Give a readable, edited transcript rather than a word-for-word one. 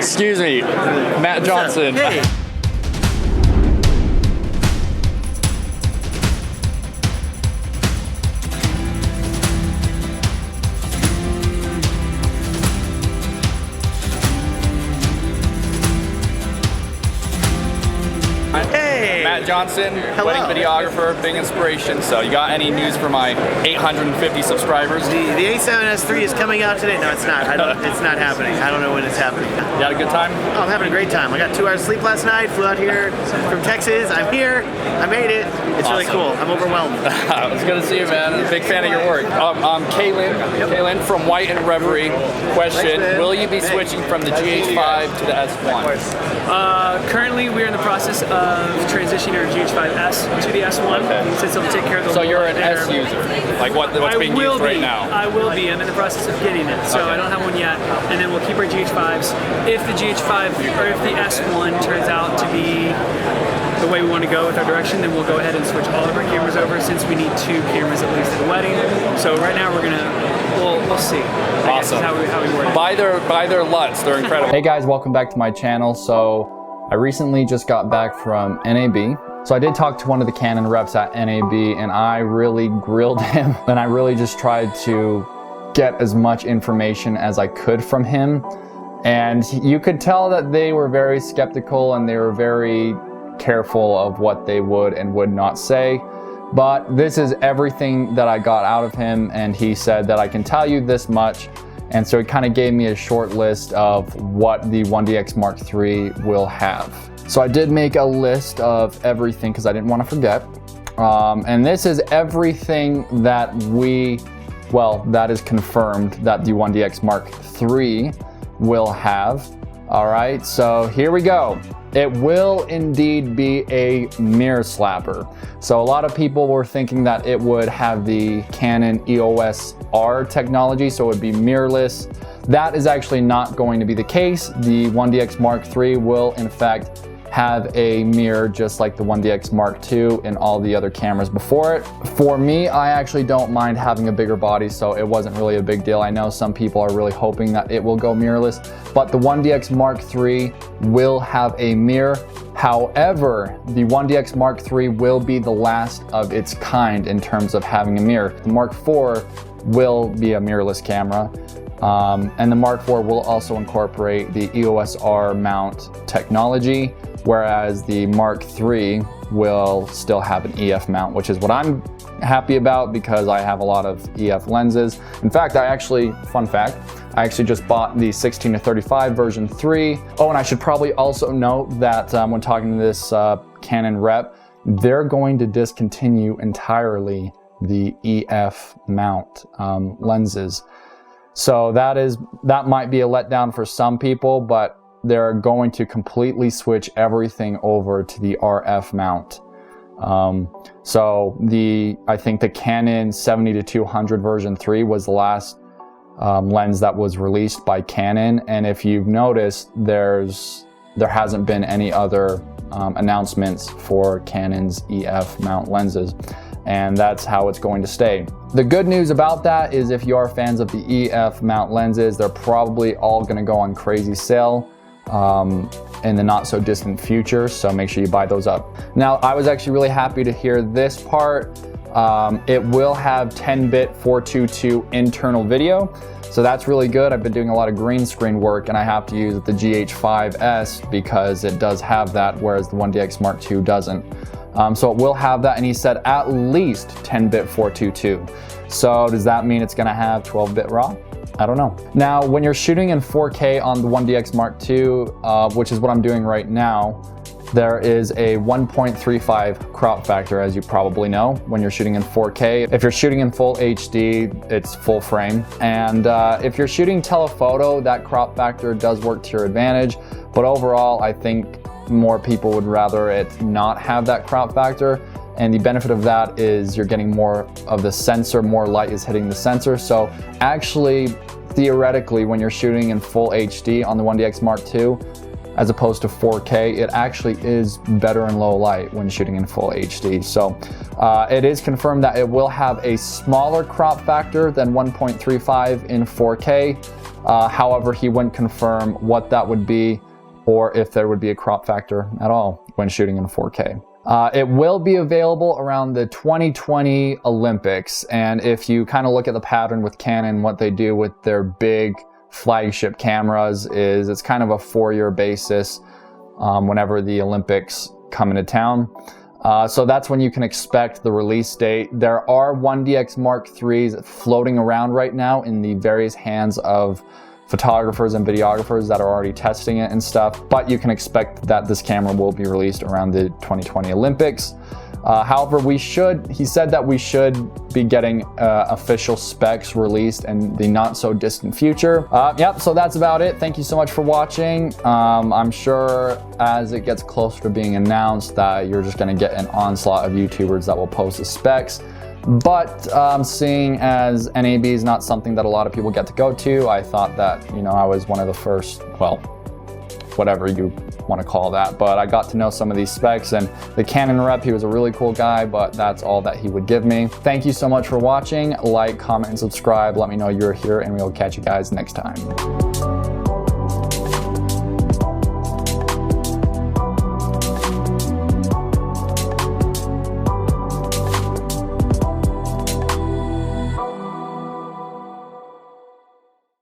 Excuse me, Matt Johnson. Hey. Matt Johnson, Hello. wedding videographer, big inspiration. So you got any news for my 850 subscribers? The A7S3 is coming out today. No, it's not. It's not happening. I don't know when it's happening. You had a good time? Oh, I'm having a great time. I got 2 hours sleep last night, flew out here from Texas. I'm here. I made it. It's really cool. I'm overwhelmed. It's good to see you, man. I'm a big fan of your work. I'm Kaylin from White and Reverie. Question, will you be switching from the GH5 to the S1? Currently, we're in the process of transitioning our GH5S to the S1, since it'll take care of the. So you're an S user, like what's being used right now? I will be. I'm in the process of getting it, so I don't have one yet. And then we'll keep our GH5s. If the GH5 or if the S1 turns out to be the way we want to go with our direction, then we'll go ahead and switch all of our cameras over, since we need 2 cameras at least at the wedding. So right now we'll see. Awesome. How we work. Buy their LUTs, they're incredible. Hey guys, welcome back to my channel. So I recently just got back from NAB. So I did talk to one of the Canon reps at NAB, and I really grilled him, and I really just tried to get as much information as I could from him. And you could tell that they were very skeptical, and they were very careful of what they would and would not say. But this is everything that I got out of him, and he said that I can tell you this much. And so it kind of gave me a short list of what the 1DX Mark III will have. So I did make a list of everything because I didn't want to forget. And this is everything that that is confirmed that the 1DX Mark III will have. All right, so here we go. It will indeed be a mirror slapper. So a lot of people were thinking that it would have the Canon EOS R technology, so it would be mirrorless. That is actually not going to be the case. The 1DX Mark III will in fact have a mirror just like the 1DX Mark II and all the other cameras before it. For me, I actually don't mind having a bigger body, so it wasn't really a big deal. I know some people are really hoping that it will go mirrorless, but the 1DX Mark III will have a mirror. However, the 1DX Mark III will be the last of its kind in terms of having a mirror. The Mark IV will be a mirrorless camera. And the Mark IV will also incorporate the EOS R mount technology, whereas the Mark III will still have an EF mount, which is what I'm happy about because I have a lot of EF lenses. In fact, fun fact, I actually just bought the 16-35 version 3. Oh, and I should probably also note that when talking to this Canon rep, they're going to discontinue entirely the EF mount lenses. So that might be a letdown for some people, but they're going to completely switch everything over to the RF mount. I think the Canon 70-200 version 3 was the last lens that was released by Canon, and if you've noticed, there hasn't been any other announcements for Canon's EF mount lenses. And that's how it's going to stay. The good news about that is if you are fans of the EF mount lenses, they're probably all gonna go on crazy sale in the not so distant future, so make sure you buy those up. Now, I was actually really happy to hear this part. It will have 10-bit 422 internal video, so that's really good. I've been doing a lot of green screen work, and I have to use the GH5S because it does have that, whereas the 1DX Mark II doesn't. So it will have that, and he said at least 10-bit 422. So does that mean it's gonna have 12-bit RAW? I don't know. Now, when you're shooting in 4K on the 1DX Mark II, which is what I'm doing right now, there is a 1.35 crop factor, as you probably know, when you're shooting in 4K. If you're shooting in full HD, it's full frame. And if you're shooting telephoto, that crop factor does work to your advantage. But overall, I think more people would rather it not have that crop factor. And the benefit of that is you're getting more of the sensor, more light is hitting the sensor. So actually, theoretically, when you're shooting in full HD on the 1DX Mark II, as opposed to 4K, it actually is better in low light when shooting in full HD. So it is confirmed that it will have a smaller crop factor than 1.35 in 4K. However, he wouldn't confirm what that would be or if there would be a crop factor at all when shooting in 4K. It will be available around the 2020 Olympics, and if you kind of look at the pattern with Canon, what they do with their big flagship cameras is it's kind of a 4-year basis whenever the Olympics come into town. So that's when you can expect the release date. There are 1DX Mark IIIs floating around right now in the various hands of photographers and videographers that are already testing it and stuff, but you can expect that this camera will be released around the 2020 Olympics. However, he said that we should be getting official specs released in the not so distant future. Yep, so that's about it. Thank you so much for watching. I'm sure as it gets closer to being announced that you're just gonna get an onslaught of YouTubers that will post the specs. But seeing as NAB is not something that a lot of people get to go to, I thought that, you know, I was one of the first, well, whatever you want to call that, but I got to know some of these specs, and the Canon rep, he was a really cool guy, but that's all that he would give me. Thank you so much for watching. Like, comment, and subscribe. Let me know you're here, and we'll catch you guys next time.